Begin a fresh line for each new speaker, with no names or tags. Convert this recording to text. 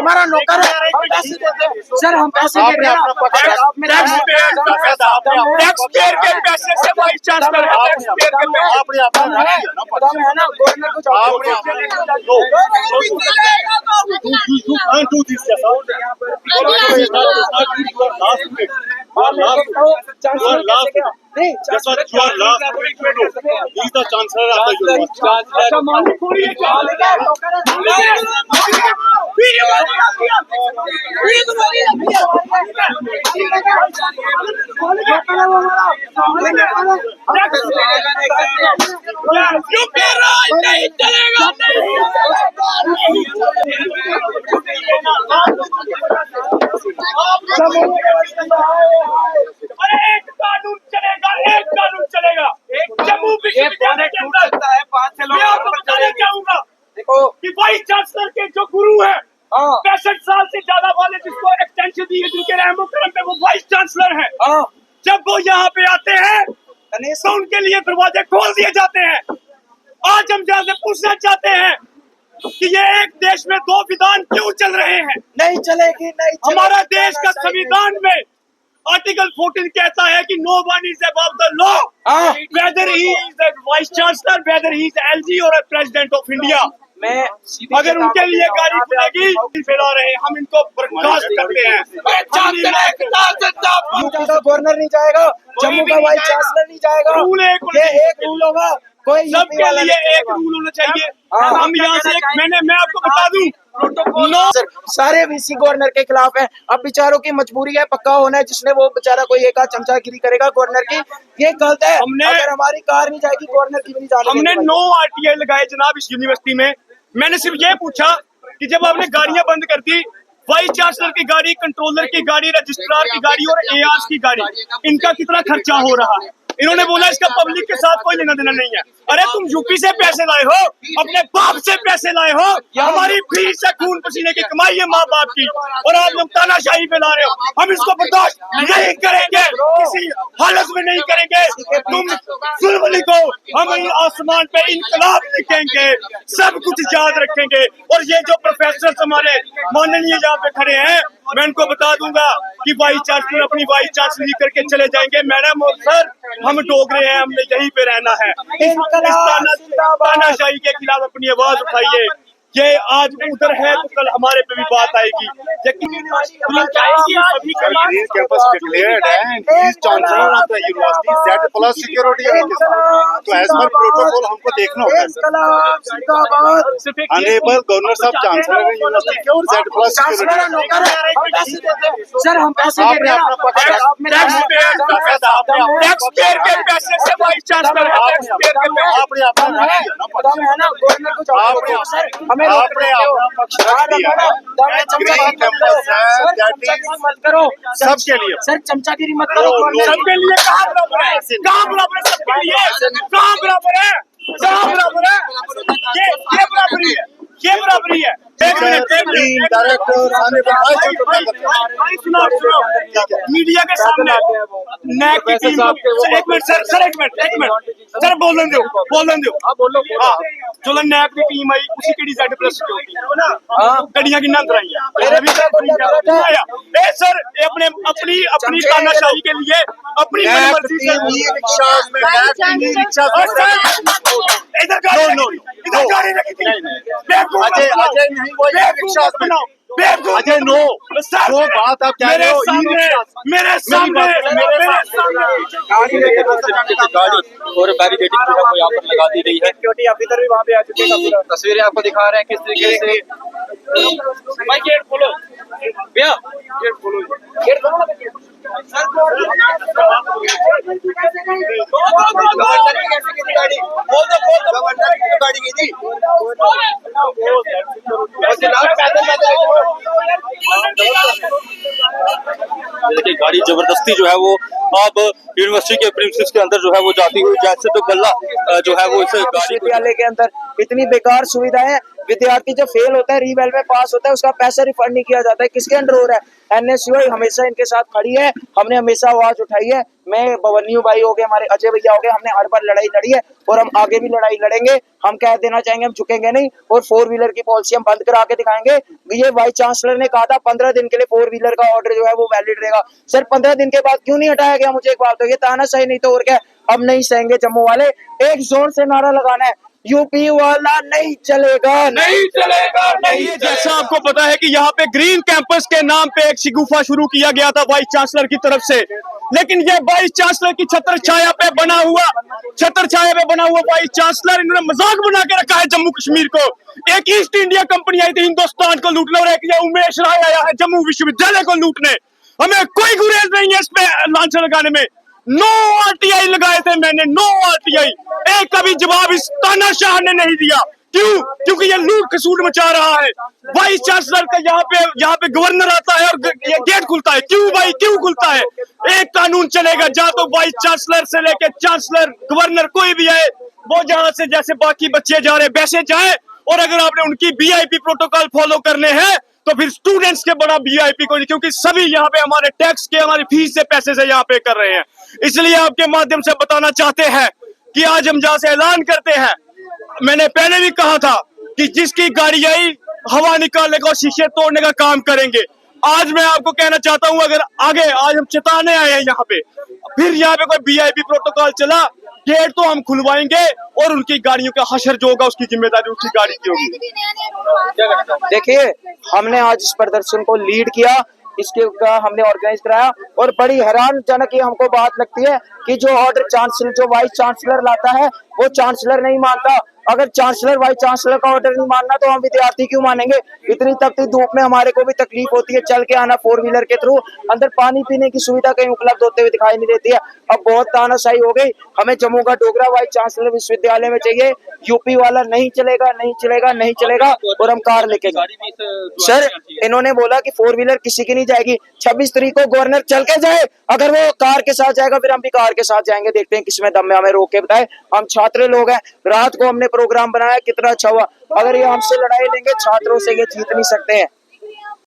हमारा नौकर है, हम पैसे देते हैं सर, हम पैसे देते हैं।
टैक्स पेयर के पैसे से वाइस चांसलर है, टैक्स पेयर के
है ना, गवर्नर को
नहीं चलेगा, एक कानून चलेगा। जम्मू विश्वविद्यालय के अंदर मैं आपको बताना चाहूंगा कि वाइस चांसलर के जो गुरु हैं 65 साल से ज्यादा वाले, जिसको एक्सटेंशन दी है, जिनके रहमो करम पे वो वाइस चांसलर है, जब वो यहाँ पे आते हैं तो उनके लिए दरवाजे खोल दिए जाते हैं। आज हम जहाँ से पूछना चाहते हैं कि ये एक देश में दो विधान क्यों चल रहे हैं?
नहीं चलेगी, नहीं चलेगी।
हमारा देश का संविधान में आर्टिकल 14 कहता है कि no one is above the law, whether he is the vice chancellor, whether he is LG और प्रेसिडेंट ऑफ इंडिया।
मैं
अगर उनके लिए गाड़ी खुलेगी फैला रहे हैं, हम इनको बर्खास्त करते हैं।
यूपी का गवर्नर नहीं जाएगा, जम्मू का वाइस चांसलर नहीं जाएगा, ये एक रूल होगा, कोई
सबके लिए एक रूल होना चाहिए। हम यहाँ से मैं आपको बता दूं,
सर सारे वीसी गवर्नर के खिलाफ है। अब बेचारों की मजबूरी है, पक्का होना है, जिसने वो बेचारा कोई एक चमचागिरी करेगा गवर्नर की, ये गलत है। अगर हमारी कार नहीं जाएगी, गवर्नर की भी नहीं जाएगी।
हमने 9 RTI लगाए जनाब इस यूनिवर्सिटी में। मैंने सिर्फ ये पूछा कि जब आपने गाड़ियां बंद कर दी, वाइस चांसलर की गाड़ी, कंट्रोलर की गाड़ी, रजिस्ट्रार की गाड़ी और ARs की गाड़ी, इनका कितना खर्चा हो रहा है? इन्होंने बोला इसका पब्लिक के साथ कोई लेना देना नहीं है। अरे तुम यूपी से पैसे लाए हो, अपने बाप से पैसे लाए हो, हमारी फीस से खून पसीने की कमाई है माँ बाप की, और आप लोग तानाशाही पे ला रहे हो। हम इसको बर्दाश्त नहीं करेंगे, किसी हालत में नहीं करेंगे। तुम जुल्म लिखो, हम आसमान पे इंकलाब लिखेंगे, सब कुछ याद रखेंगे। और ये जो प्रोफेसर हमारे माननीय यहाँ पे खड़े हैं, मैं उनको बता दूंगा कि वाइस चांसलर अपनी वाइस चांसलरी करके चले जाएंगे। मैडम और सर, हम डोगरे हैं, हमने यहीं पे रहना है। तानाशाही के खिलाफ अपनी आवाज उठाइए। ये आज उधर है तो कल हमारे पे भी बात आएगी।
कैंपस डिक्लेयर्ड है and he is chancellor of the university, that plus security है। तो एज पर प्रोटोकॉल हमको देखना होगा। अनेबल गवर्नर साहब चांसलर है यूनिवर्सिटी के और दैट प्लस सिक्योरिटी
सर, हम पैसे देते हैं।
टैक्स पेयर के पैसे से वाइस चांसलर है, टैक्स पेयर के पैसे
है ना, गवर्नर को सर हमें मत करो,
सबके लिए
सर चमचागिरी मत करो,
सबके लिए। कहाँ बराबर है? कहाँ बराबर है? सबके लिए कहाँ बराबर है? कहाँ बराबर है? ये बराबरी है, ये बराबरी है। मीडिया के सामने नैक की टीम, एक मिनट सर बोलन दो। हाँ, जो नैक की टीम आई उसी की Z प्लस गड्डियां की नंद आई है। सर अपनी तानाशाही के लिए अपनी मनमर्जी इधर गाड़ी रखी थी।
अजय नहीं, वो अजय नो वो बात आप कह रहे हो।
मेरे सामने
गाड़ी और बैरिकेडिंग जो है वो यहाँ पर लगा दी गई है।
सिक्योरिटी ऑफिसर भी वहाँ पे आ चुके हैं।
तस्वीरें आपको दिखा रहे हैं किस तरीके से।
भाई गेट खोलो भैया, गेट खोलो।
देखिए गाड़ी जबरदस्ती जो है वो अब यूनिवर्सिटी के प्रीमिसेस के अंदर जो है वो जाती हुई, जैसे तो गल्ला जो है वो इस गाड़ी
विश्वविद्यालय के अंदर इतनी बेकार सुविधाएं विद्यार्थी जब फेल होता है, रीवेल में पास होता है, उसका पैसा रिफंड नहीं किया जाता है। किसके अंडर हो रहा है? एनएसयूआई हमेशा इनके साथ खड़ी है। हमने हमेशा आवाज उठाई है। मैं बवन्यू भाई हो गए, हमारे अजय भैया हो गए, हमने हर बार लड़ाई लड़ी है और हम आगे भी लड़ाई लड़ेंगे। हम कह देना चाहेंगे, हम झुकेंगे नहीं और 4 व्हीलर की पॉलिसी हम बंद करा के दिखाएंगे। ये वाइस चांसलर ने कहा था 15 दिन के लिए 4 व्हीलर का ऑर्डर जो है वो वैलिड रहेगा। सर 15 दिन के बाद क्यों नहीं हटाया गया? मुझे एक बात तो, ये तानाशाही नहीं तो और क्या? अब नहीं सहेंगे जम्मू वाले। एक जोर से नारा लगाना है, यूपी वाला नहीं चलेगा,
नहीं चलेगा, नहीं। जैसा आपको पता है कि यहाँ पे ग्रीन कैंपस के नाम पे एक शिगुफा शुरू किया गया था वाइस चांसलर की तरफ से, लेकिन ये वाइस चांसलर की छत्र छाया पे बना हुआ वाइस चांसलर, इन्होंने मजाक बना के रखा है जम्मू कश्मीर को। एक ईस्ट इंडिया कंपनी आई थी हिंदुस्तान को लूटने और एक ये उमेश राय आया है जम्मू विश्वविद्यालय को लूटने। हमें कोई गुरेज नहीं है इस पे लांछन लगाने में। 9 आरटीआई लगाए थे मैंने, 9 आरटीआई, एक का भी जवाब इस तानाशाह ने नहीं दिया। क्यों? क्योंकि ये लूट खसूट मचा रहा है। वाइस चांसलर का यहाँ पे गवर्नर आता है और ये गेट खुलता है। क्यों भाई, क्यों खुलता है? एक कानून चलेगा, जा तो वाइस चांसलर से लेके चांसलर, गवर्नर कोई भी आए, वो जहां से जैसे बाकी बच्चे जा रहे वैसे जाए। और अगर आपने उनकी वीआईपी प्रोटोकॉल फॉलो करने हैं तो फिर स्टूडेंट्स के बड़ा वीआईपी को नहीं, क्योंकि सभी यहाँ पे हमारे टैक्स के, हमारी फीस से पैसे से यहाँ पे कर रहे हैं। इसलिए आपके माध्यम से बताना चाहते हैं कि आज हम जहां से ऐलान करते हैं, मैंने पहले भी कहा था कि जिसकी गाड़ी आई हवा निकालने का और शीशे तोड़ने का काम करेंगे। आज मैं आपको कहना चाहता हूं, अगर आगे आज हम चेताने आए हैं यहाँ पे, फिर यहाँ पे कोई वीआईपी प्रोटोकॉल चला, गेट तो हम खुलवाएंगे और उनकी गाड़ियों का हशर जो होगा उसकी जिम्मेदारी उसकी गाड़ी की होगी।
देखिए, हमने आज इस प्रदर्शन को लीड किया, इसके का हमने ऑर्गेनाइज कराया और बड़ी हैरानजनक ये हमको बात लगती है कि जो ऑर्डर चांसलर, जो वाइस चांसलर लाता है वो चांसलर नहीं मानता। अगर चांसलर वाइस चांसलर का ऑर्डर नहीं मानना तो हम विद्यार्थी क्यों मानेंगे? इतनी तपती धूप में हमारे को भी तकलीफ होती है, चल के आना 4 व्हीलर के थ्रू। अंदर पानी पीने की सुविधा कहीं उपलब्ध होते हुए दिखाई नहीं देती है। अब बहुत तानाशाही हो गई। हमें जम्मू का डोगरा वाइस चांसलर विश्वविद्यालय में चाहिए। यूपी वाला नहीं चलेगा, नहीं चलेगा, नहीं चलेगा और हम कार लेके जाएंगे। सर इन्होंने बोला कि 4 व्हीलर किसी की नहीं जाएगी। 26 तारीख को गवर्नर चल के जाए, अगर वो कार के साथ जाएगा फिर हम भी कार के साथ जाएंगे। देखते हैं किसमें दम में, हमें रोक के बताए। हम छात्र लोग हैं, रात को हमने प्रोग्राम बनाया, कितना अच्छा हुआ। अगर ये हमसे लड़ाई लेंगे, छात्रों से ये जीत नहीं सकते हैं।